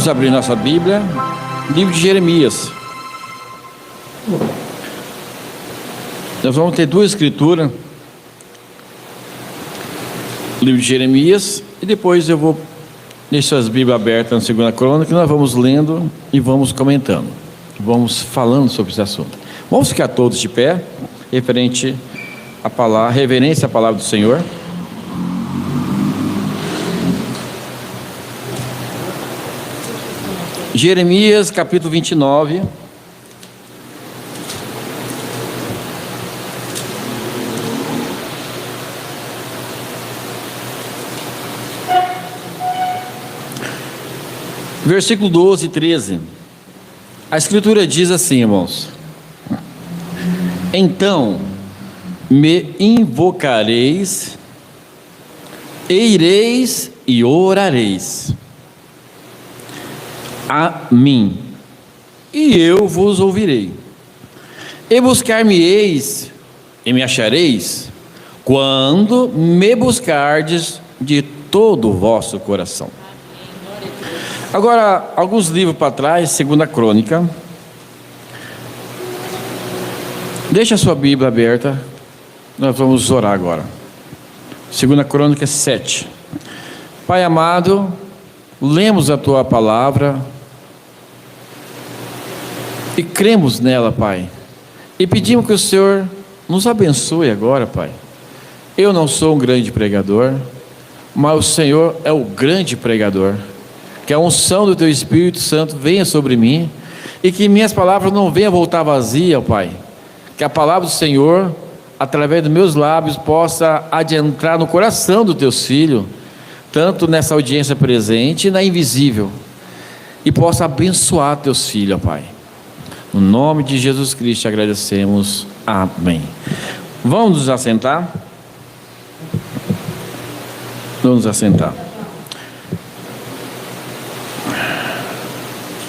Vamos abrir nossa Bíblia, livro de Jeremias. Nós vamos ter duas escrituras, livro de Jeremias, e depois eu vou deixar as Bíblias abertas na 2 Crônica, que nós vamos lendo e vamos comentando, vamos falando sobre esse assunto. Vamos ficar todos de pé, referente à palavra, reverência à palavra do Senhor. Jeremias capítulo 29. Versículo 12 e 13. A escritura diz assim, irmãos: então me invocareis, e ireis e orareis a mim, e eu vos ouvirei, e buscar-me-eis e me achareis, quando me buscardes de todo o vosso coração. Agora, alguns livros para trás, 2 Crônica. Deixa a sua Bíblia aberta, nós vamos orar agora. 2 Crônica 7. Pai amado, lemos a tua palavra e cremos nela, Pai, e pedimos que o Senhor nos abençoe agora, Pai. Eu não sou um grande pregador, mas o Senhor é o grande pregador. Que a unção do teu Espírito Santo venha sobre mim, e que minhas palavras não venham voltar vazias, Pai. Que a palavra do Senhor, através dos meus lábios, possa adentrar no coração dos teus filhos, tanto nessa audiência presente e na invisível, e possa abençoar teus filhos, Pai. No nome de Jesus Cristo agradecemos, amém. Vamos nos assentar? Vamos nos assentar.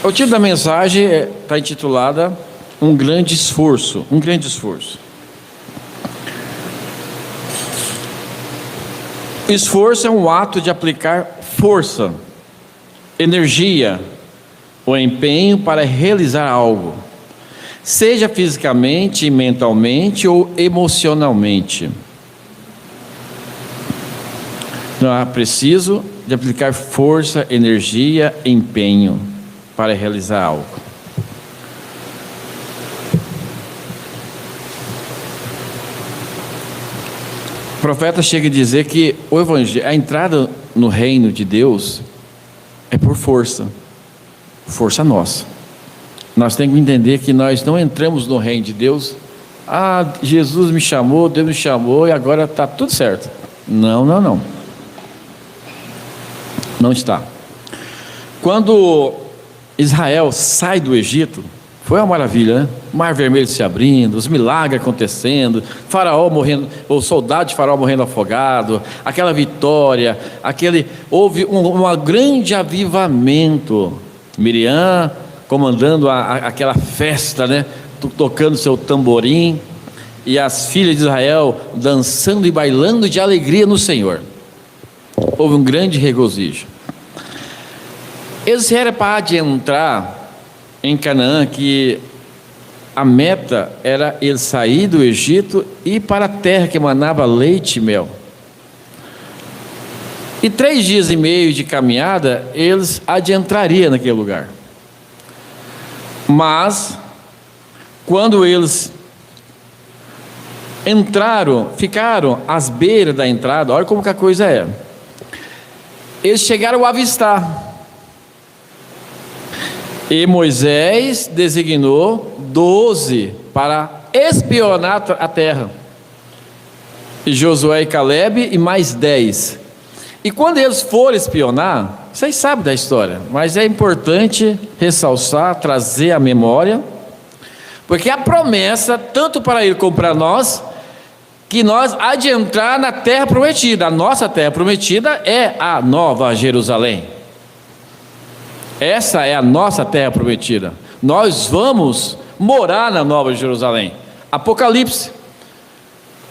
O título da mensagem está intitulada Um grande esforço. Um grande esforço. Esforço é um ato de aplicar força, energia ou empenho para realizar algo, seja fisicamente, mentalmente ou emocionalmente. Não é preciso de aplicar força, energia, empenho para realizar algo. O profeta chega a dizer que o evangelho, a entrada no reino de Deus é por força nossa. Nós temos que entender que nós não entramos no reino de Deus, Jesus me chamou, Deus me chamou e agora está tudo certo. Não está. Quando Israel sai do Egito, foi uma maravilha, né? O Mar Vermelho se abrindo, os milagres acontecendo, Faraó morrendo, o soldado de Faraó morrendo afogado, aquela vitória, houve um grande avivamento. Miriam comandando aquela festa, né? Tocando seu tamborim, e as filhas de Israel dançando e bailando de alegria no Senhor. Houve um grande regozijo. Eles era para adentrar em Canaã, que a meta era ele sair do Egito e ir para a terra que emanava leite e mel. E 3 dias e meio de caminhada, eles adentrariam naquele lugar. Mas, quando eles entraram, ficaram às beiras da entrada, olha como que a coisa é. Eles chegaram a avistar. E Moisés designou 12 para espionar a terra. E Josué e Caleb e mais 10. E quando eles foram espionar, vocês sabem da história, mas é importante ressaltar, trazer à memória, porque a promessa, tanto para ele como para nós, que nós há de entrar na terra prometida. A nossa terra prometida é a Nova Jerusalém. Essa é a nossa terra prometida. Nós vamos morar na Nova Jerusalém. Apocalipse.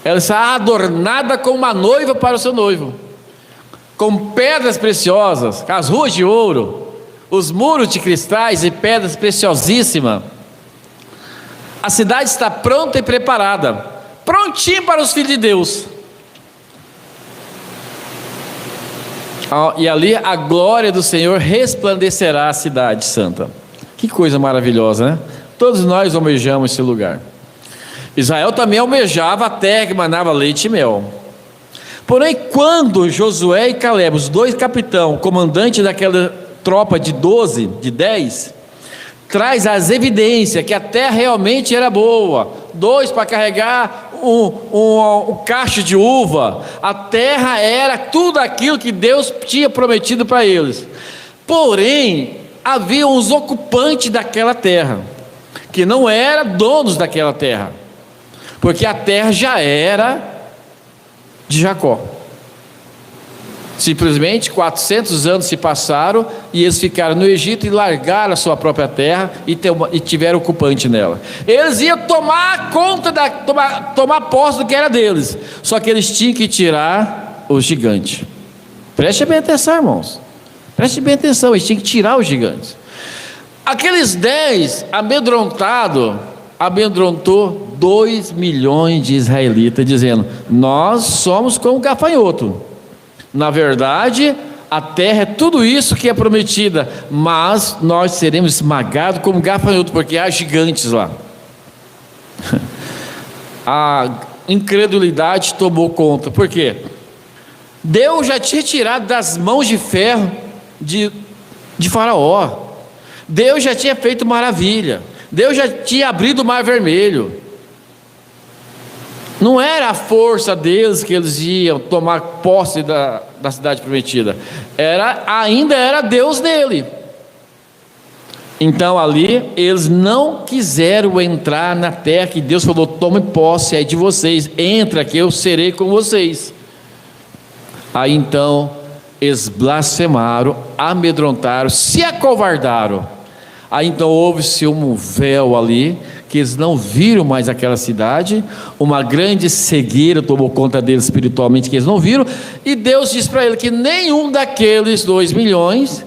Ela está adornada como uma noiva para o seu noivo, com pedras preciosas, as ruas de ouro, os muros de cristais e pedras preciosíssimas. A cidade está pronta e preparada, prontinha para os filhos de Deus. E ali a glória do Senhor resplandecerá a cidade santa. Que coisa maravilhosa, né? Todos nós almejamos esse lugar. Israel também almejava a terra que manava leite e mel. Porém, quando Josué e Caleb, os dois capitães, comandante daquela tropa de 12, de 10, traz as evidências que a terra realmente era boa, 2 para carregar um cacho de uva, a terra era tudo aquilo que Deus tinha prometido para eles. Porém, havia uns ocupantes daquela terra, que não eram donos daquela terra, porque a terra já era de Jacó. Simplesmente 400 anos se passaram e eles ficaram no Egito e largaram a sua própria terra e tiveram ocupante nela. Eles iam tomar conta, tomar posse do que era deles, só que eles tinham que tirar o gigante. Preste bem atenção, irmãos, preste bem atenção, eles tinham que tirar os gigantes. Aqueles 10 amedrontou 2 milhões de israelitas, dizendo: nós somos como gafanhoto. Na verdade, a terra é tudo isso que é prometida, mas nós seremos esmagados como gafanhoto, porque há gigantes lá. A incredulidade tomou conta. Por quê? Deus já tinha tirado das mãos de ferro de Faraó. Deus já tinha feito maravilha. Deus já tinha abrido o Mar Vermelho. Não era a força deles que eles iam tomar posse da cidade prometida, ainda era Deus dele. Então ali eles não quiseram entrar na terra que Deus falou: tome posse aí de vocês, entra que eu serei com vocês. Aí então eles blasfemaram, amedrontaram, se acovardaram. Aí então houve-se um véu ali, que eles não viram mais aquela cidade, uma grande cegueira tomou conta deles espiritualmente, que eles não viram, e Deus disse para ele que nenhum daqueles 2 milhões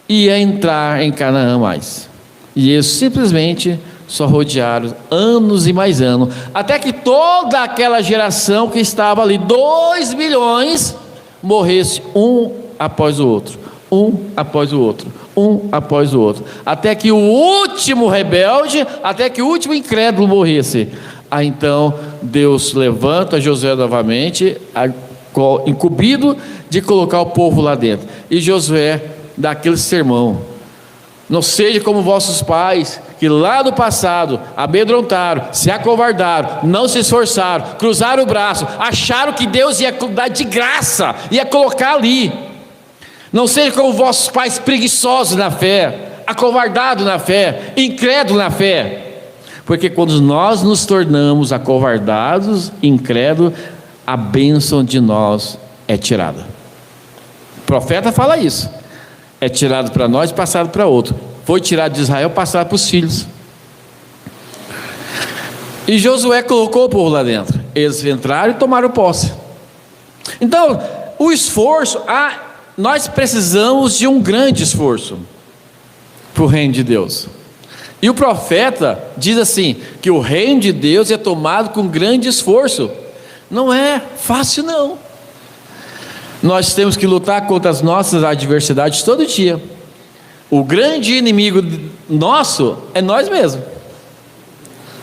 ia entrar em Canaã mais, e eles simplesmente só rodearam anos e mais anos, até que toda aquela geração que estava ali, 2 milhões, morresse um após o outro, um após o outro, até que o último rebelde, até que o último incrédulo morresse. Aí então Deus levanta Josué novamente, incumbido de colocar o povo lá dentro, e Josué dá aquele sermão: não seja como vossos pais, que lá no passado amedrontaram, se acovardaram, não se esforçaram, cruzaram o braço, acharam que Deus ia dar de graça, ia colocar ali. Não seja como vossos pais, preguiçosos na fé, acovardados na fé, incrédulos na fé, porque quando nós nos tornamos acovardados, incrédulos, a bênção de nós é tirada. O profeta fala isso: é tirado para nós e passado para outro. Foi tirado de Israel, passado para os filhos. E Josué colocou o povo lá dentro, eles entraram e tomaram posse. Então o esforço, nós precisamos de um grande esforço para o reino de Deus. E o profeta diz assim, que o reino de Deus é tomado com grande esforço. Não é fácil não. Nós temos que lutar contra as nossas adversidades todo dia. O grande inimigo nosso é nós mesmos,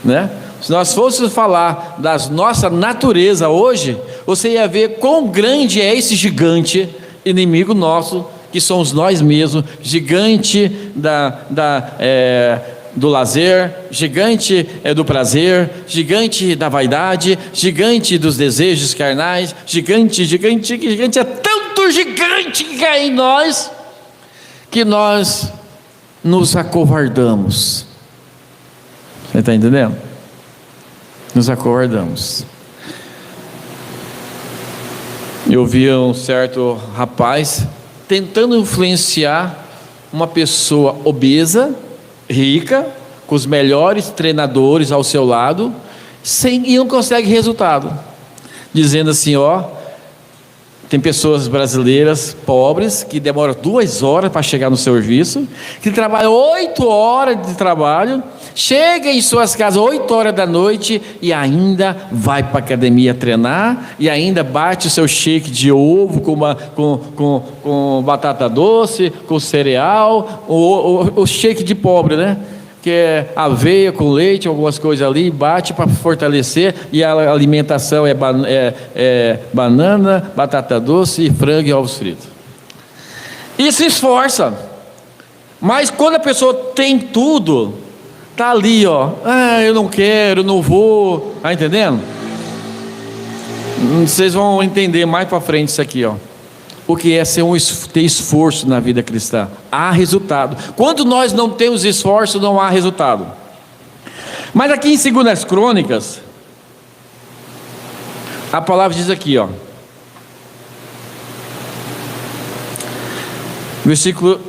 né? Se nós fôssemos falar da nossa natureza hoje, você ia ver quão grande é esse gigante inimigo nosso, que somos nós mesmos, gigante do lazer, gigante do prazer, gigante da vaidade, gigante dos desejos carnais, gigante, é tanto gigante que há em nós, que nós nos acovardamos. Você está entendendo? Nos acovardamos. Eu vi um certo rapaz tentando influenciar uma pessoa obesa, rica, com os melhores treinadores ao seu lado, e não consegue resultado, dizendo assim: Tem pessoas brasileiras pobres que demoram 2 horas para chegar no serviço, que trabalham 8 horas de trabalho, chega em suas casas 8 horas da noite e ainda vai para a academia treinar, e ainda bate o seu shake de ovo com batata doce, com cereal, o shake de pobre, né? Que é aveia com leite, algumas coisas ali, bate para fortalecer, e a alimentação é banana, batata doce, frango e ovos fritos. E se esforça, mas quando a pessoa tem tudo, tá ali, ó, eu não quero, não vou, tá entendendo? Vocês vão entender mais para frente isso aqui, ó. O que é ter esforço na vida cristã? Há resultado. Quando nós não temos esforço, não há resultado. Mas aqui em 2 Crônicas, a palavra diz aqui, ó,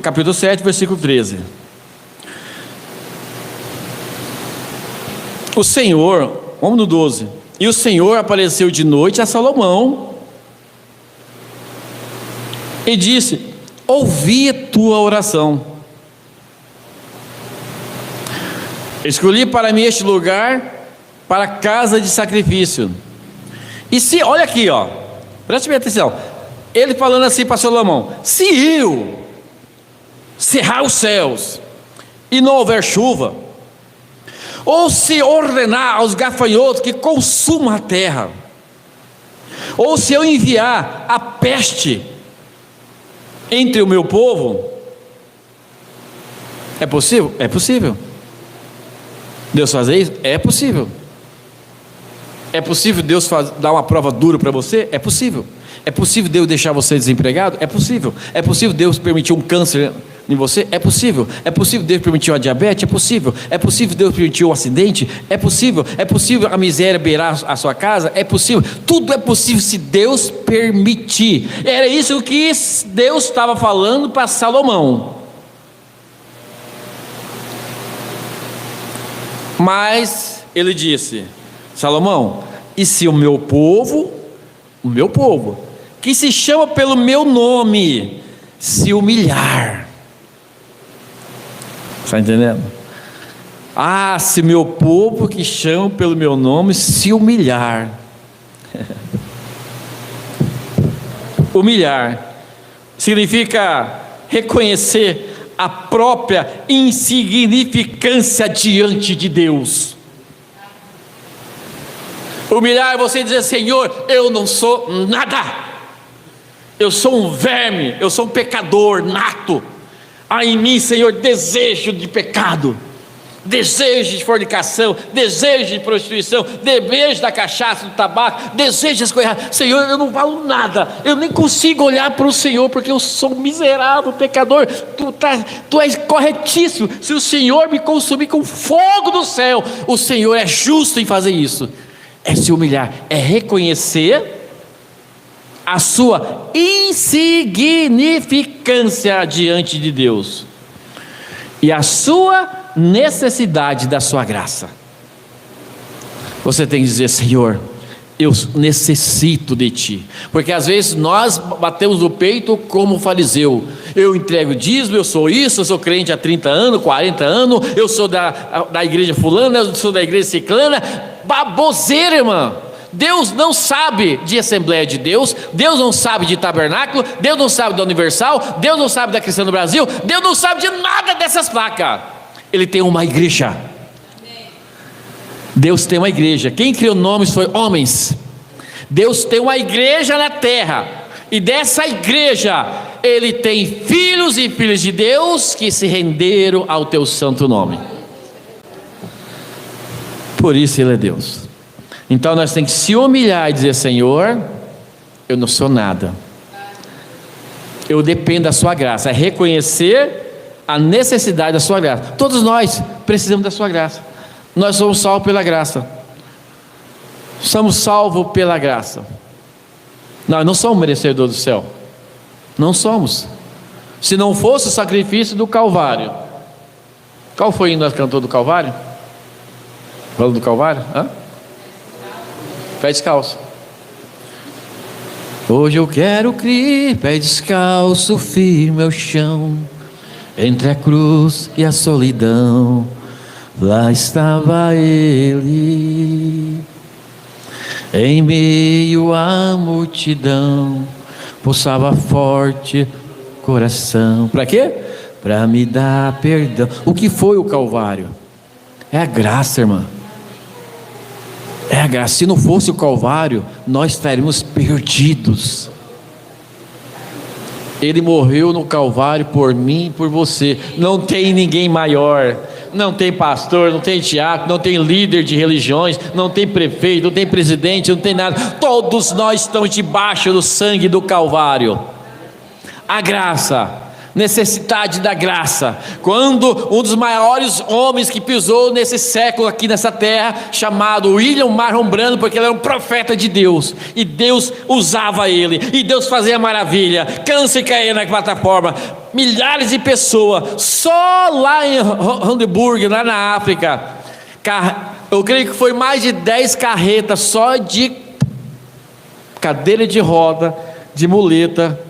capítulo 7, versículo 13. O Senhor, vamos no 12. E o Senhor apareceu de noite a Salomão e disse: ouvi a tua oração, escolhi para mim este lugar para casa de sacrifício. E se, olha aqui, ó, preste bem atenção, ele falando assim para Salomão: se eu cerrar os céus e não houver chuva, ou se ordenar aos gafanhotos que consumam a terra, ou se eu enviar a peste entre o meu povo, é possível? É possível. Deus fazer isso? É possível. É possível Deus dar uma prova dura para você? É possível. É possível Deus deixar você desempregado? É possível. É possível Deus permitir um câncer em você? É possível. É possível Deus permitir uma diabetes? É possível. É possível Deus permitir um acidente? É possível. É possível a miséria beirar a sua casa? É possível. Tudo é possível se Deus permitir. Era isso que Deus estava falando para Salomão. Mas ele disse: Salomão, e se o meu povo, que se chama pelo meu nome, se humilhar? Está entendendo? Se meu povo que chama pelo meu nome se humilhar. Humilhar significa reconhecer a própria insignificância diante de Deus. Humilhar é você dizer: Senhor, eu não sou nada, eu sou um verme, eu sou um pecador nato. Há em mim, Senhor, desejo de pecado, desejo de fornicação, desejo de prostituição, desejo da cachaça, do tabaco, desejo das coisas. Senhor, eu não valo nada, eu nem consigo olhar para o Senhor, porque eu sou um miserável pecador. Tu és corretíssimo. Se o Senhor me consumir com fogo do céu, o Senhor é justo em fazer isso. É se humilhar, é reconhecer a sua insignificância diante de Deus e a sua necessidade da sua graça. Você tem que dizer: Senhor, eu necessito de Ti, porque às vezes nós batemos no peito como fariseu: eu entrego dízimo, eu sou isso, eu sou crente há 30 anos, 40 anos, eu sou da igreja fulana, eu sou da igreja ciclana. Baboseira, irmã. Deus não sabe de Assembleia de Deus, Deus não sabe de tabernáculo, Deus não sabe da Universal, Deus não sabe da Cristã no Brasil, Deus não sabe de nada dessas placas. Ele tem uma igreja. Deus tem uma igreja. Quem criou nomes foi homens. Deus tem uma igreja na terra, e dessa igreja Ele tem filhos e filhas de Deus que se renderam ao Teu santo nome. Por isso Ele é Deus. Então nós temos que se humilhar e dizer: Senhor, eu não sou nada, eu dependo da sua graça. É reconhecer a necessidade da sua graça. Todos nós precisamos da sua graça. Nós somos salvos pela graça. Somos salvos pela graça. Nós não somos merecedores do céu. Não somos. Se não fosse o sacrifício do Calvário. Qual foi o hino que nós cantamos do Calvário? Falando do Calvário? Pé descalço. Hoje eu quero crer, pé descalço, firme ao chão, entre a cruz e a solidão, lá estava ele, em meio à multidão, pulsava forte coração. Para quê? Para me dar perdão. O que foi o Calvário? É a graça, irmã. É a graça. Se não fosse o Calvário, nós estaríamos perdidos. Ele morreu no Calvário por mim e por você. Não tem ninguém maior. Não tem pastor, não tem diácono, não tem líder de religiões, não tem prefeito, não tem presidente, não tem nada. Todos nós estamos debaixo do sangue do Calvário. A graça, necessidade da graça. Quando um dos maiores homens que pisou nesse século aqui nessa terra, chamado William Marlon Branham, porque ele era um profeta de Deus, e Deus usava ele, e Deus fazia maravilha, câncer caía na plataforma, milhares de pessoas, só lá em Hamburgo, lá na África, eu creio que foi mais de 10 carretas, só de cadeira de roda, de muleta.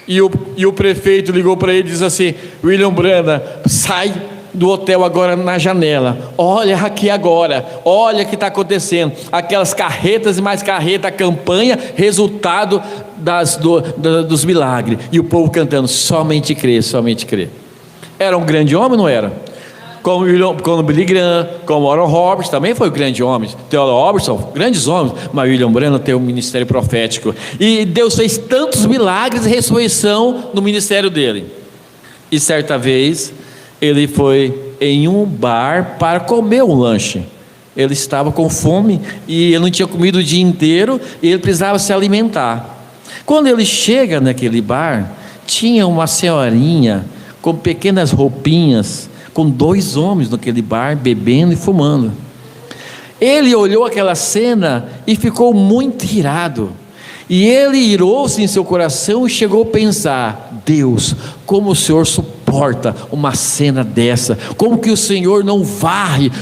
E o prefeito ligou para ele e disse assim: William Branham, sai do hotel agora na janela, olha aqui agora, olha o que está acontecendo, aquelas carretas e mais carreta, a campanha, resultado dos milagres, e o povo cantando, somente crê, somente crê. Era um grande homem, não era? Como Billy Graham, como Oral Roberts, também foi um grande homem. Theodore Robertson, grandes homens. Mas William Branham tem um ministério profético. E Deus fez tantos milagres e ressurreição no ministério dele. E certa vez, ele foi em um bar para comer um lanche. Ele estava com fome e ele não tinha comido o dia inteiro e ele precisava se alimentar. Quando ele chega naquele bar, tinha uma senhorinha com pequenas roupinhas, com 2 homens naquele bar, bebendo e fumando. Ele olhou aquela cena e ficou muito irado, e ele irou-se em seu coração e chegou a pensar: Deus, como o Senhor suporta uma cena dessa? Como que o Senhor não varre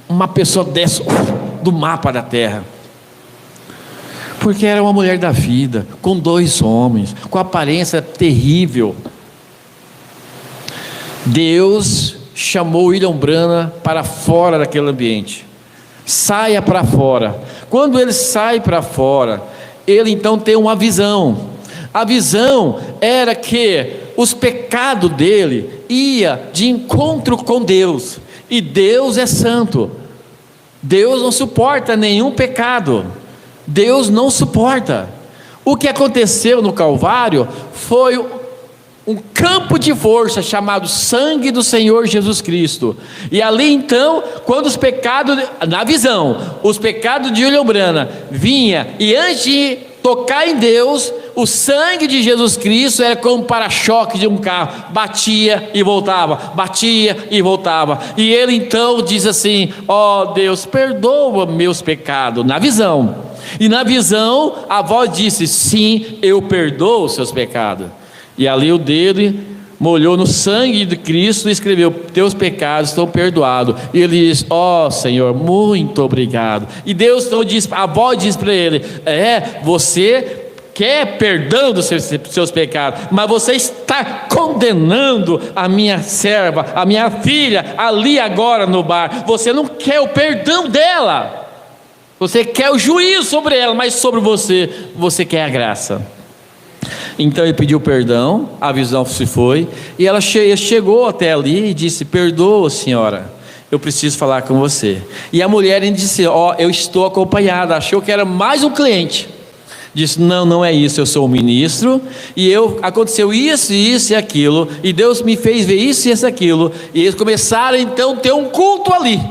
uma pessoa dessa do mapa da terra? Porque era uma mulher da vida, com 2 homens, com aparência terrível. Deus chamou William Branham para fora daquele ambiente. Saia para fora. Quando ele sai para fora, ele então tem uma visão. A visão era que os pecados dele ia de encontro com Deus, e Deus é santo. Deus não suporta nenhum pecado. Deus não suporta. O que aconteceu no Calvário foi um campo de força chamado sangue do Senhor Jesus Cristo. E ali então, quando os pecados, na visão, os pecados de William Branham vinha, e antes de tocar em Deus, o sangue de Jesus Cristo era como um para-choque de um carro, batia e voltava, batia e voltava. E ele então diz assim: ó Deus, perdoa meus pecados, na visão. E na visão a voz disse: sim, eu perdoo os seus pecados. E ali o dedo molhou no sangue de Cristo e escreveu: teus pecados estão perdoados. E ele diz: ó Senhor, muito obrigado. E Deus então diz, a voz diz para ele: você quer perdão dos seus pecados, mas você está condenando a minha serva, a minha filha, ali agora no bar. Você não quer o perdão dela, você quer o juízo sobre ela, mas sobre você quer a graça. Então ele pediu perdão, a visão se foi, e ela chegou até ali e disse: perdoa, senhora, eu preciso falar com você. E a mulher disse: eu estou acompanhada. Achou que era mais um cliente. Disse: não é isso, eu sou o ministro, e aconteceu isso e aquilo, e Deus me fez ver isso e aquilo. E eles começaram então a ter um culto ali.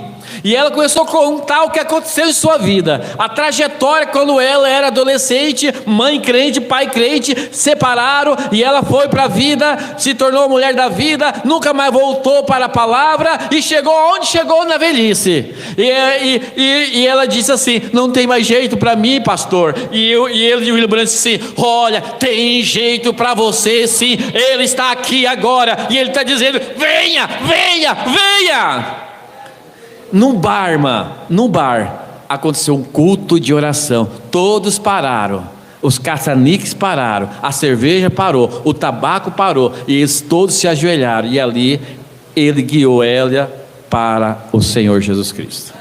E ela começou a contar o que aconteceu em sua vida, a trajetória quando ela era adolescente, mãe crente, pai crente, separaram, e ela foi para a vida, se tornou mulher da vida, nunca mais voltou para a palavra, e chegou onde chegou na velhice. E ela disse assim: não tem mais jeito para mim, pastor. E ele, William Branham, disse assim: olha, tem jeito para você sim, ele está aqui agora, e ele está dizendo: venha, venha, venha. Num bar, aconteceu um culto de oração. Todos pararam. Os caça-níqueis pararam, a cerveja parou, o tabaco parou, e eles todos se ajoelharam, e ali ele guiou Elia para o Senhor Jesus Cristo.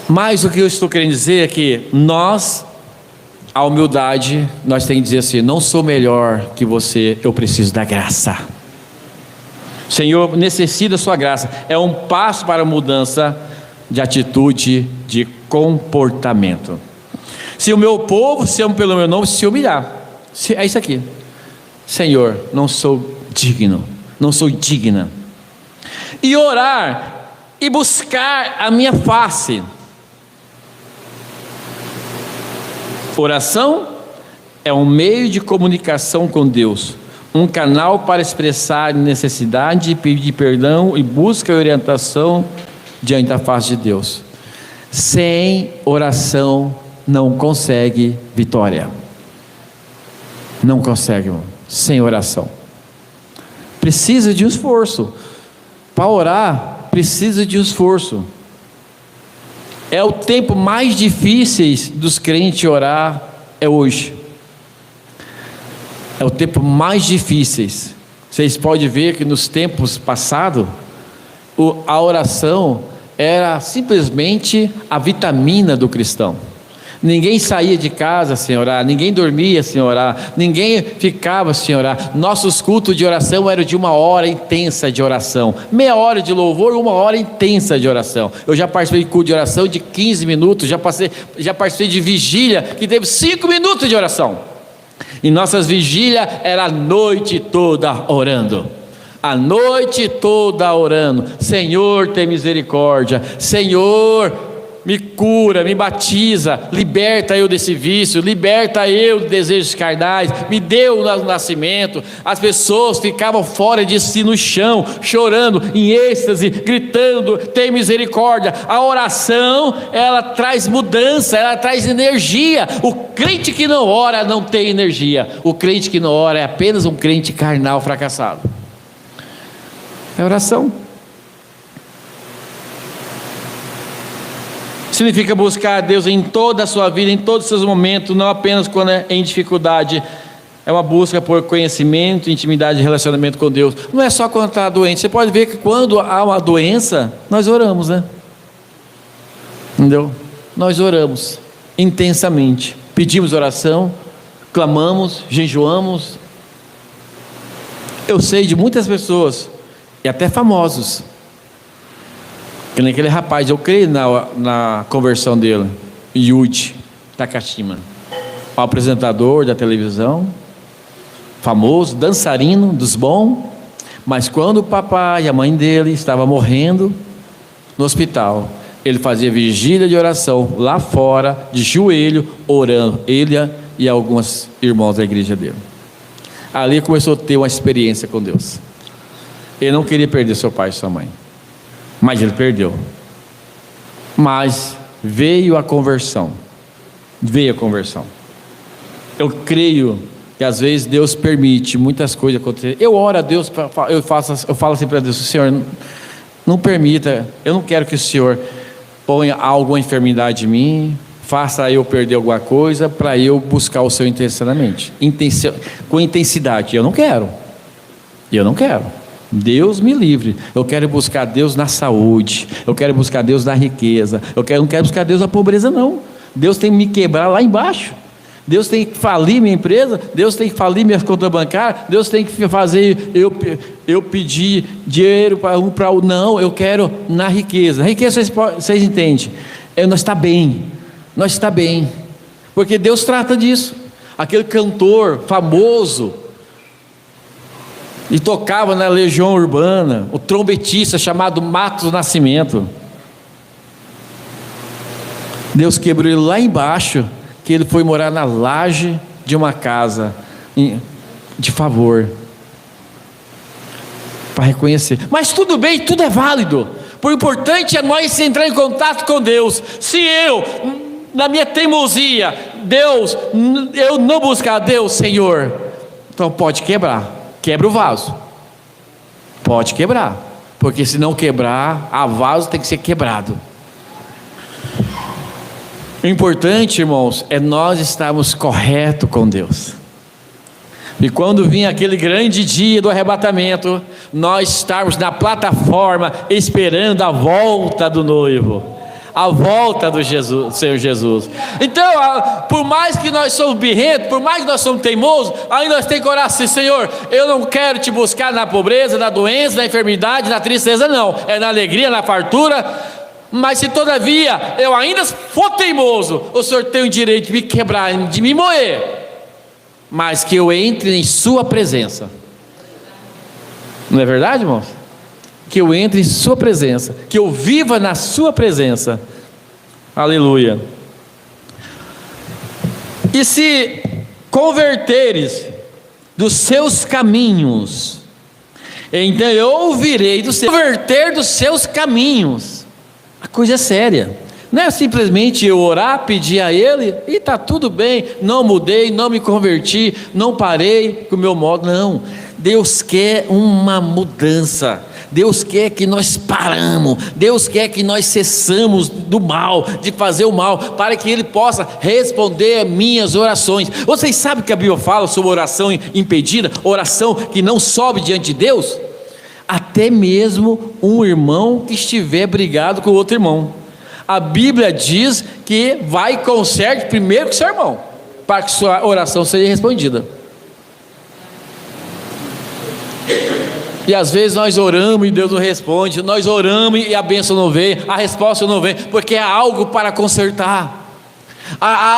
Mas o que eu estou querendo dizer é que nós, a humildade, nós temos que dizer assim: não sou melhor que você, eu preciso da graça. Senhor, necessita da sua graça. É um passo para a mudança de atitude, de comportamento. Se o meu povo se ama pelo meu nome, se humilhar, é isso aqui: Senhor, não sou digno, não sou digna, e orar e buscar a minha face. Oração é um meio de comunicação com Deus, um canal para expressar necessidade, pedir perdão e busca orientação diante da face de Deus. Sem oração não consegue vitória. Não consegue, irmão. Sem oração. Precisa de um esforço. Para orar, precisa de um esforço. É o tempo mais difícil dos crentes orar, é hoje. É o tempo mais difícil. Vocês podem ver que nos tempos passados, a oração era simplesmente a vitamina do cristão. Ninguém saía de casa sem orar, ninguém dormia sem orar, ninguém ficava sem orar. Nossos cultos de oração eram de 1 hora intensa de oração, meia hora de louvor, 1 hora intensa de oração. Eu já participei de culto de oração de 15 minutos, já participei de vigília que teve 5 minutos de oração. E nossas vigílias era a noite toda orando. A noite toda orando. Senhor, tem misericórdia. Senhor, me cura, me batiza, liberta eu desse vício, liberta eu de desejos carnais, me deu o nascimento. As pessoas ficavam fora de si no chão, chorando, em êxtase, gritando, tem misericórdia. A oração, ela traz mudança, ela traz energia. O crente que não ora não tem energia. O crente que não ora é apenas um crente carnal fracassado. É oração. Significa buscar a Deus em toda a sua vida, em todos os seus momentos, não apenas quando é em dificuldade. É uma busca por conhecimento, intimidade e relacionamento com Deus. Não é só quando está doente. Você pode ver que quando há uma doença, nós oramos, né? Entendeu? Nós oramos intensamente, pedimos oração, clamamos, jejuamos. Eu sei de muitas pessoas, e até famosos, que nem aquele rapaz, eu creio na conversão dele, Yuji Takashima, um apresentador da televisão, famoso, dançarino dos bons, mas quando o papai e a mãe dele estavam morrendo no hospital, ele fazia vigília de oração lá fora, de joelho, orando, ele e alguns irmãos da igreja dele. Ali começou a ter uma experiência com Deus. Ele não queria perder seu pai e sua mãe, mas ele perdeu. Mas veio a conversão. Veio a conversão. Eu creio que às vezes Deus permite muitas coisas acontecerem. Eu oro a Deus, eu falo assim para Deus: Senhor, não permita, eu não quero que o Senhor ponha alguma enfermidade em mim, faça eu perder alguma coisa para eu buscar o Senhor intencionalmente, com intensidade. Eu não quero. Deus me livre. Eu quero buscar Deus na saúde, eu quero buscar Deus na riqueza, não quero buscar Deus na pobreza, não. Deus tem que me quebrar lá embaixo. Deus tem que falir minha empresa, Deus tem que falir minhas contas bancárias, Deus tem que fazer eu pedir dinheiro para o não, eu quero na riqueza. Na riqueza vocês entendem, nós está bem, porque Deus trata disso. Aquele cantor famoso, e tocava na Legião Urbana, o trombetista chamado Matos Nascimento, Deus quebrou ele lá embaixo, que ele foi morar na laje de uma casa de favor, para reconhecer. Mas tudo bem, tudo é válido. O importante é nós entrar em contato com Deus. Se eu, na minha teimosia, eu não buscar a Deus, Senhor, então pode quebra o vaso, pode quebrar, porque se não quebrar, a vaso tem que ser quebrado. O importante, irmãos, é nós estarmos corretos com Deus. E quando vir aquele grande dia do arrebatamento, nós estarmos na plataforma esperando a volta do noivo, a volta do Senhor Jesus. Então, por mais que nós somos birrentos, por mais que nós somos teimosos, ainda nós temos que orar assim: Senhor, eu não quero te buscar na pobreza, na doença, na enfermidade, na tristeza, não. É na alegria, na fartura. Mas se todavia eu ainda for teimoso, o Senhor tem o direito de me quebrar, de me moer, mas que eu entre em sua presença. Não é verdade, irmãos? Que eu entre em sua presença, que eu viva na sua presença. Aleluia. E se converteres dos seus caminhos, então eu ouvirei do seu converter dos seus caminhos. A coisa é séria. Não é simplesmente eu orar, pedir a Ele e está tudo bem, não mudei, não me converti, não parei com o meu modo. Não, Deus quer uma mudança. Deus quer que nós paramos, Deus quer que nós cessamos do mal, de fazer o mal, para que Ele possa responder minhas orações. Vocês sabem que a Bíblia fala sobre oração impedida, oração que não sobe diante de Deus? Até mesmo um irmão que estiver brigado com outro irmão, a Bíblia diz que vai conserte primeiro com seu irmão, para que sua oração seja respondida. E às vezes nós oramos e Deus não responde, nós oramos e a bênção não vem, a resposta não vem, porque há algo para consertar. Há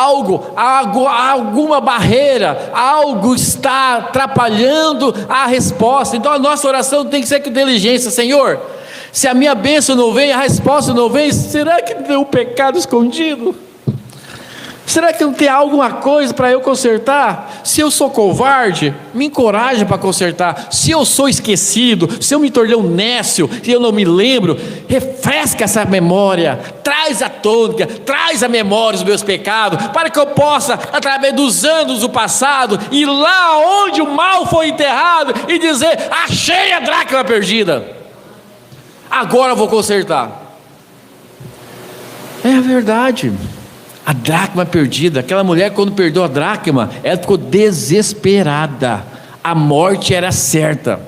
alguma barreira, algo está atrapalhando a resposta. Então a nossa oração tem que ser com diligência: Senhor, se a minha bênção não vem, a resposta não vem, será que tem um pecado escondido? Será que não tem alguma coisa para eu consertar? Se eu sou covarde, me encoraja para consertar. Se eu sou esquecido, se eu me tornei um nécio, se eu não me lembro, refresca essa memória, traz à tona, traz à memória os meus pecados, para que eu possa, através dos anos do passado, ir lá onde o mal foi enterrado e dizer: achei a dracma perdida, agora eu vou consertar. É a verdade. A dracma perdida, aquela mulher, quando perdeu a dracma, ela ficou desesperada. A morte era certa.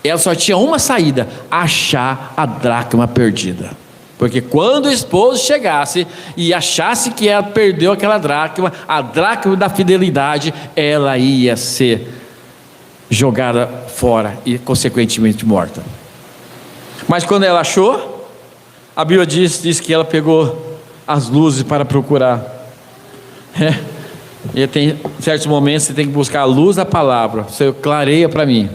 Ela só tinha uma saída: achar a dracma perdida. Porque quando o esposo chegasse e achasse que ela perdeu aquela dracma, a dracma da fidelidade, ela ia ser jogada fora e consequentemente morta. Mas quando ela achou, a Bíblia diz que ela pegou as luzes para procurar. E tem certos momentos você tem que buscar a luz da palavra. Você clareia para mim,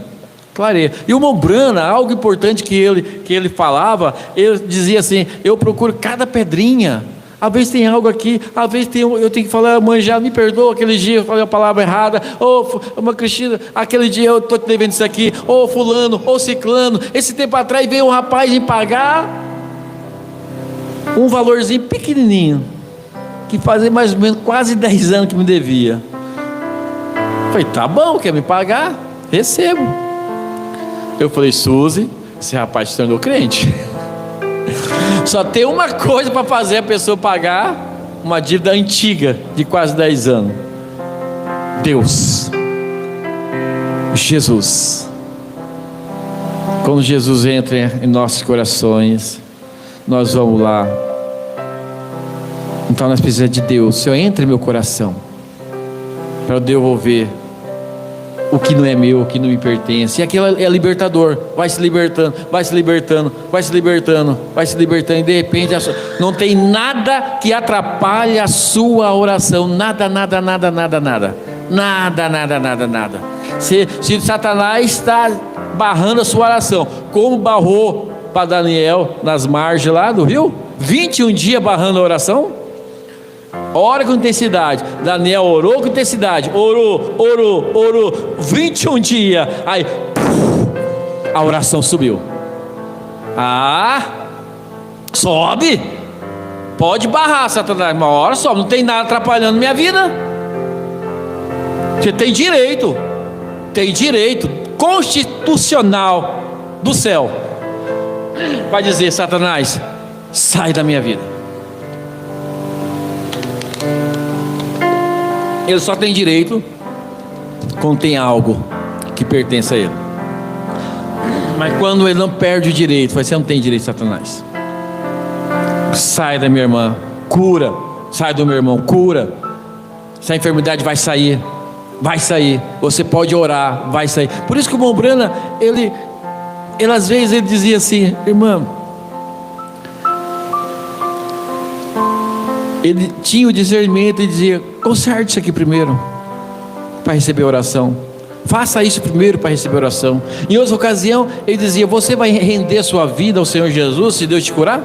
clareia. E o Mombrana, algo importante que ele falava, ele dizia assim: eu procuro cada pedrinha. Às vezes tem algo aqui, às vezes eu tenho que falar: mãe, já me perdoa, aquele dia eu falei a palavra errada, uma Cristina, aquele dia eu estou te devendo isso aqui, fulano, ciclano, esse tempo atrás veio um rapaz me pagar um valorzinho pequenininho, que fazia mais ou menos quase 10 anos que me devia. Falei: tá bom, quer me pagar? Recebo. Eu falei: Suzy, esse rapaz se tornou crente. Só tem uma coisa para fazer a pessoa pagar uma dívida antiga de quase 10 anos: Deus, Jesus. Quando Jesus entra em nossos corações, nós vamos lá. Então nós precisamos de Deus. Senhor, entra em meu coração, para eu devolver o que não é meu, o que não me pertence. E aquilo é libertador. Vai se libertando, vai se libertando, vai se libertando, vai se libertando. E de repente não tem nada que atrapalhe a sua oração. Nada. Se Satanás está barrando a sua oração, como barrou para Daniel nas margens lá do rio, 21 dias barrando a oração. Ora com intensidade. Daniel orou com intensidade, orou 21 dias. Aí a oração subiu. Sobe. Pode barrar, Satanás, uma hora sobe. Não tem nada atrapalhando minha vida. Você tem direito constitucional do céu. Vai dizer: Satanás, sai da minha vida. Ele só tem direito quando tem algo que pertence a ele. Mas quando ele não perde o direito, você não tem direito, Satanás. Sai da minha irmã, cura. Sai do meu irmão, cura. Essa enfermidade vai sair. Vai sair. Você pode orar, vai sair. Por isso que o irmão Brana, ele às vezes ele dizia assim: irmã, ele tinha o discernimento e dizia: conserte isso aqui primeiro para receber oração. Faça isso primeiro para receber oração. Em outra ocasião ele dizia: você vai render sua vida ao Senhor Jesus se Deus te curar?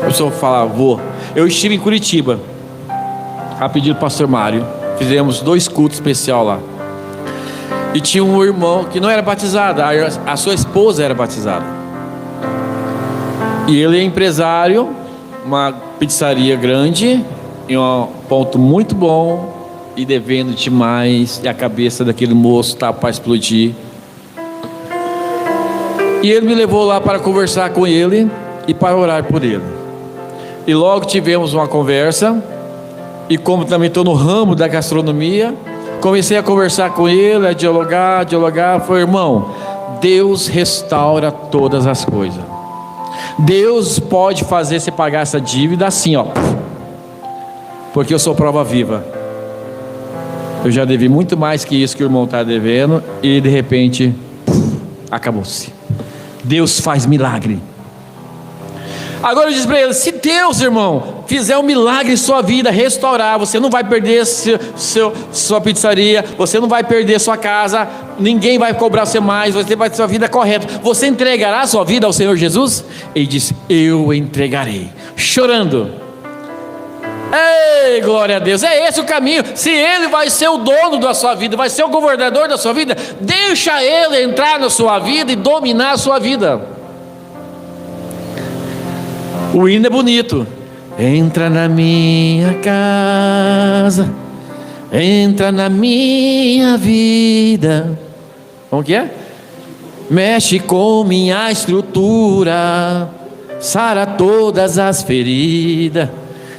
O senhor falava: vou. Eu estive em Curitiba a pedido do pastor Mário. Fizemos 2 cultos especial lá. E tinha um irmão que não era batizado. A sua esposa era batizada. E ele é empresário, uma pizzaria grande, em um ponto muito bom, e devendo demais, e a cabeça daquele moço está para explodir. E ele me levou lá para conversar com ele e para orar por ele. E logo tivemos uma conversa. E como também estou no ramo da gastronomia, comecei a conversar com ele, a dialogar. Falei: irmão, Deus restaura todas as coisas. Deus pode fazer você pagar essa dívida assim, ó, porque eu sou prova viva. Eu já devi muito mais que isso que o irmão está devendo, e de repente acabou-se. Deus faz milagre. Agora eu disse para ele: se Deus, irmão, fizer um milagre em sua vida, restaurar, você não vai perder sua pizzaria, você não vai perder sua casa, ninguém vai cobrar você mais, você vai ter sua vida correta. Você entregará a sua vida ao Senhor Jesus? Ele disse: eu entregarei, chorando. Ei, glória a Deus, é esse o caminho. Se Ele vai ser o dono da sua vida, vai ser o governador da sua vida, deixa Ele entrar na sua vida e dominar a sua vida. O hino é bonito. Entra na minha casa, entra na minha vida. Como que é? Mexe com minha estrutura, sara todas as feridas,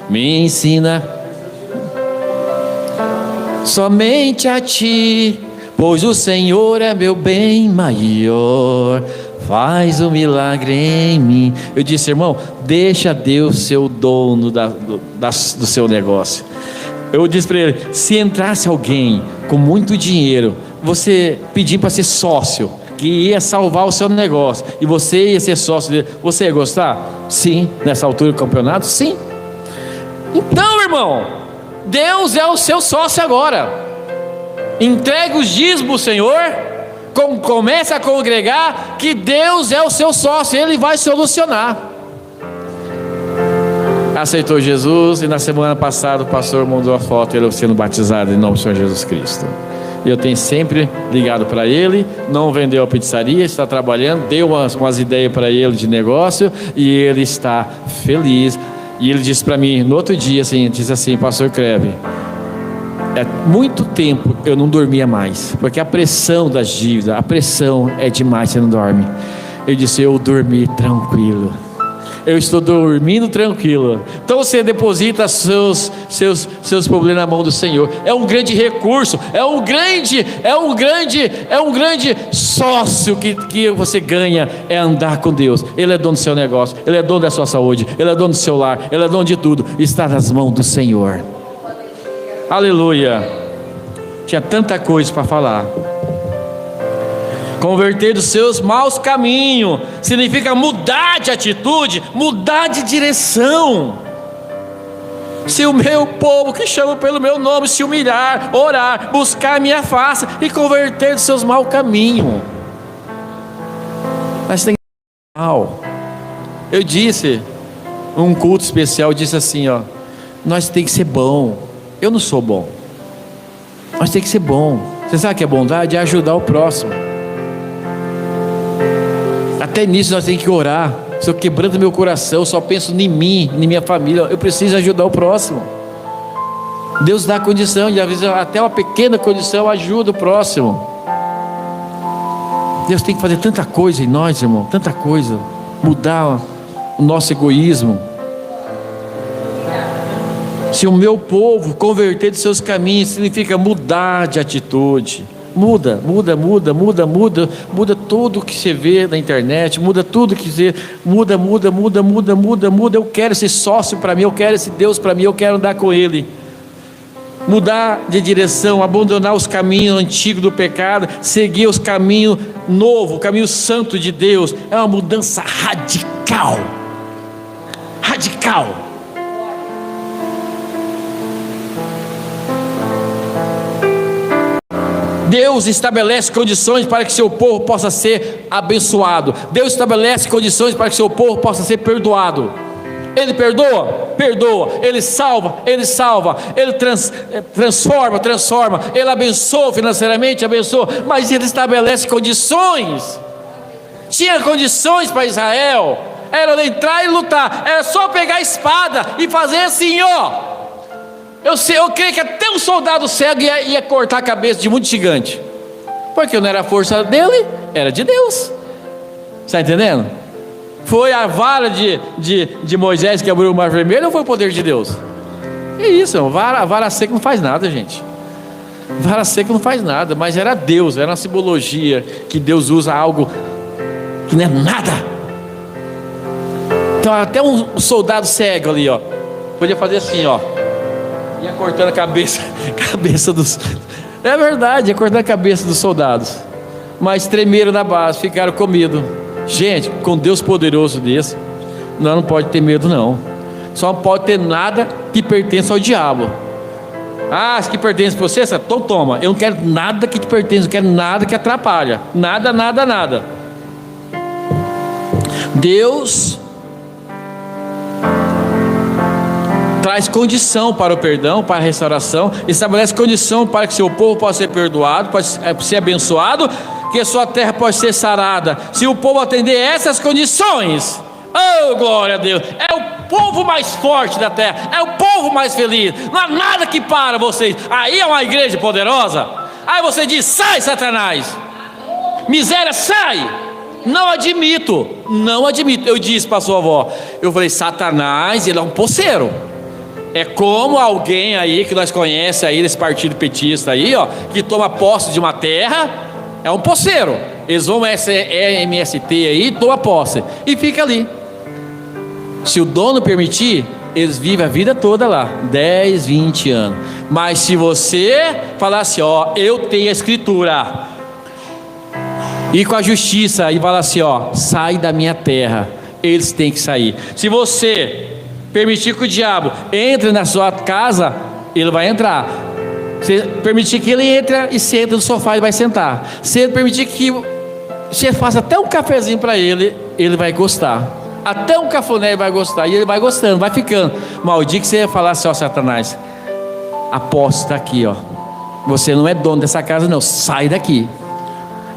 me ensina somente a ti, pois o Senhor é meu bem maior. Faz um milagre em mim. Eu disse: irmão, deixa Deus ser o dono do seu negócio. Eu disse para ele: se entrasse alguém com muito dinheiro, você pedir para ser sócio, que ia salvar o seu negócio, e você ia ser sócio dele, você ia gostar? Sim. Nessa altura do campeonato? Sim. Então, irmão, Deus é o seu sócio agora. Entregue os dízimos, Senhor. Comece a congregar, que Deus é o seu sócio, Ele vai solucionar. Aceitou Jesus, e na semana passada o pastor mandou a foto, ele sendo batizado em nome do Senhor Jesus Cristo. Eu tenho sempre ligado para ele. Não vendeu a pizzaria, está trabalhando, deu umas ideias para ele de negócio, e ele está feliz. E ele disse para mim no outro dia assim, disse assim: pastor Creve, muito tempo eu não dormia mais, porque a pressão das dívidas, a pressão é demais, você não dorme. Eu disse: eu dormi tranquilo, eu estou dormindo tranquilo. Então você deposita seus problemas na mão do Senhor. É um grande recurso, é um grande sócio que você ganha, é andar com Deus. Ele é dono do seu negócio, Ele é dono da sua saúde, Ele é dono do seu lar, Ele é dono de tudo, está nas mãos do Senhor. Aleluia. Tinha tanta coisa para falar. Converter dos seus maus caminhos significa mudar de atitude, mudar de direção. Se o meu povo que chama pelo meu nome se humilhar, orar, buscar a minha face e converter dos seus maus caminhos. Mas tem mal. Eu disse, um culto especial, disse assim, ó: nós tem que ser bom. Eu não sou bom, mas tem que ser bom. Você sabe o que é bondade? É ajudar o próximo. Até nisso nós temos que orar. Estou quebrando meu coração, só penso em mim, em minha família. Eu preciso ajudar o próximo. Deus dá condição, e às vezes até uma pequena condição ajuda o próximo. Deus tem que fazer tanta coisa em nós, irmão, tanta coisa. Mudar o nosso egoísmo. Se o meu povo converter de seus caminhos, significa mudar de atitude. Muda tudo que você vê na internet, muda tudo que você muda. Eu quero esse sócio para mim, eu quero esse Deus para mim, eu quero andar com Ele. Mudar de direção, abandonar os caminhos antigos do pecado, seguir os caminhos novos, o caminho santo de Deus. É uma mudança radical. Deus estabelece condições para que seu povo possa ser abençoado. Deus estabelece condições para que seu povo possa ser perdoado. Ele perdoa? Perdoa. Ele salva? Ele salva. Ele transforma. Ele abençoa financeiramente? Abençoa. Mas Ele estabelece condições. Tinha condições para Israel. Era entrar e lutar. Era só pegar a espada e fazer assim, ó. Eu creio que até um soldado cego ia cortar a cabeça de muito gigante. Porque não era a força dele, era de Deus. Está entendendo? Foi a vara de Moisés que abriu o mar vermelho ou foi o poder de Deus? É isso, a vara seca não faz nada, gente. Vara seca não faz nada, mas era Deus, era uma simbologia que Deus usa algo que não é nada. Então até um soldado cego ali, ó, podia fazer assim, ó. Ia cortando a cabeça dos... É verdade, ia cortando a cabeça dos soldados. Mas tremeram na base, ficaram com medo. Gente, com Deus poderoso desse, não pode ter medo não. Só não pode ter nada que pertença ao diabo. Ah, se que pertence a você, então toma. Eu não quero nada que te pertence, não quero nada que atrapalha. Nada. Deus traz condição para o perdão, para a restauração, estabelece condição para que seu povo possa ser perdoado, possa ser abençoado, que a sua terra possa ser sarada. Se o povo atender essas condições, oh glória a Deus, é o povo mais forte da terra, é o povo mais feliz, não há nada que para vocês. Aí é uma igreja poderosa. Aí você diz: sai Satanás, miséria, sai. Não admito. Eu disse para sua avó, eu falei: Satanás, ele é um poceiro. É como alguém aí que nós conhecemos aí desse partido petista aí, ó, que toma posse de uma terra, é um poceiro. Eles vão MST aí, toma posse e fica ali. Se o dono permitir, eles vivem a vida toda lá, 10, 20 anos. Mas se você falar assim, ó, eu tenho a escritura, e com a justiça, e falar assim, ó, sai da minha terra, eles têm que sair. Se você permitir que o diabo entre na sua casa, ele vai entrar. Se permitir que ele entre e senta no sofá, ele vai sentar. Se ele permitir que você faça até um cafezinho para ele, ele vai gostar. Até um cafuné ele vai gostar. E ele vai gostando, vai ficando. Mas o dia que você ia falar assim, ó, Satanás, a posse está aqui, ó. Você não é dono dessa casa não, sai daqui.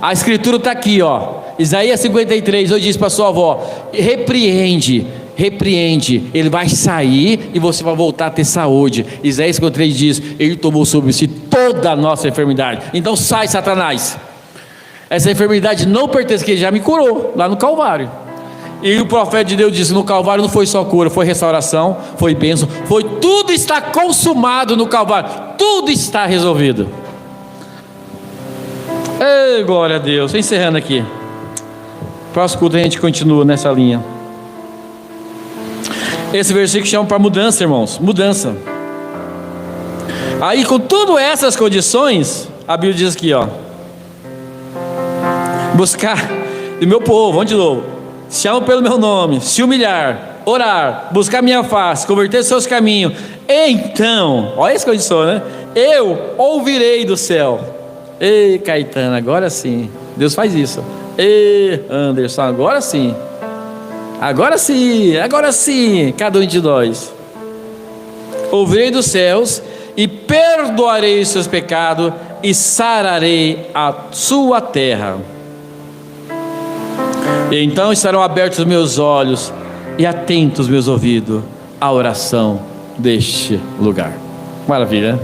A escritura está aqui, ó. Isaías 53, eu disse para sua avó: repreende, ele vai sair e você vai voltar a ter saúde. Isaías 53 diz: ele tomou sobre si toda a nossa enfermidade. Então sai, Satanás. Essa enfermidade não pertence, que ele já me curou lá no Calvário. E o profeta de Deus disse: no Calvário não foi só cura, foi restauração, foi bênção, foi tudo está consumado no Calvário, tudo está resolvido. Ei, glória a Deus. Encerrando aqui, próximo culto a gente continua nessa linha. Esse versículo chama para mudança, irmãos, mudança. Aí com todas essas condições, a Bíblia diz aqui, ó: buscar do meu povo, vamos de novo, chama pelo meu nome, se humilhar, orar, buscar minha face, converter seus caminhos, então, olha essa condição, né? Eu ouvirei do céu. Ei, Caetano, agora sim, Deus faz isso. Ei, Anderson, agora sim, cada um de nós. Ouvirei dos céus e perdoarei os seus pecados e sararei a sua terra. E então estarão abertos os meus olhos e atentos os meus ouvidos à oração deste lugar. Maravilha, né?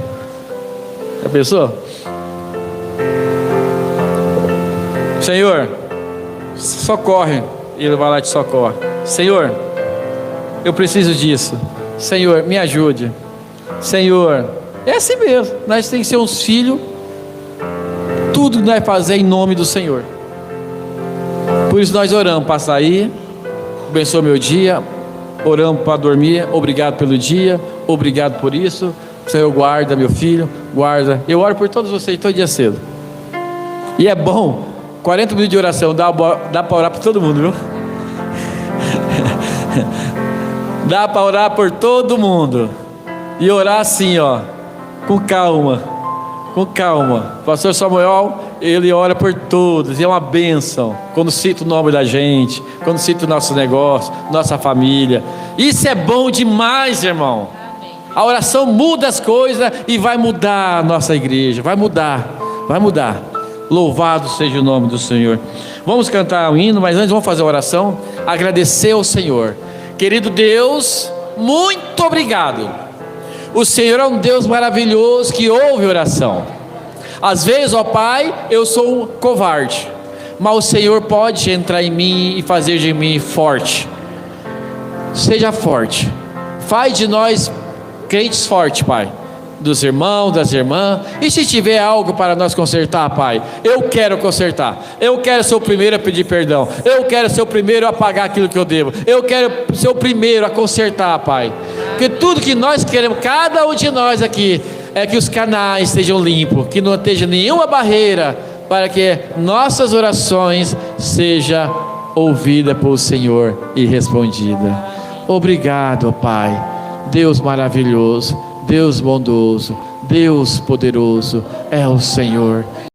Já pensou? Senhor, socorre. Ele vai lá e te socorre. Senhor, eu preciso disso. Senhor, me ajude. Senhor, é assim mesmo, nós temos que ser uns filhos, tudo nós fazer em nome do Senhor. Por isso nós oramos para sair, abençoa meu dia, oramos para dormir, obrigado pelo dia, obrigado por isso, Senhor guarda meu filho, guarda, eu oro por todos vocês todo dia cedo, e é bom, 40 minutos de oração, dá para orar por todo mundo, viu? Dá para orar por todo mundo, e orar assim, ó, com calma, pastor Samuel, ele ora por todos, e é uma bênção, quando cita o nome da gente, quando cita o nosso negócio, nossa família, isso é bom demais, irmão. A oração muda as coisas, e vai mudar a nossa igreja, vai mudar, louvado seja o nome do Senhor. Vamos cantar um hino, mas antes vamos fazer a oração, agradecer ao Senhor. Querido Deus, muito obrigado, o Senhor é um Deus maravilhoso, que ouve oração. Às vezes, ó Pai, eu sou um covarde, mas o Senhor pode entrar em mim, e fazer de mim forte. Seja forte, faz de nós crentes fortes, Pai, dos irmãos, das irmãs, e se tiver algo para nós consertar, Pai, eu quero consertar, eu quero ser o primeiro a pedir perdão, eu quero ser o primeiro a pagar aquilo que eu devo, eu quero ser o primeiro a consertar, Pai, porque tudo que nós queremos, cada um de nós aqui, é que os canais estejam limpos, que não esteja nenhuma barreira, para que nossas orações sejam ouvidas pelo Senhor e respondidas. Obrigado, Pai, Deus maravilhoso, Deus bondoso, Deus poderoso, é o Senhor.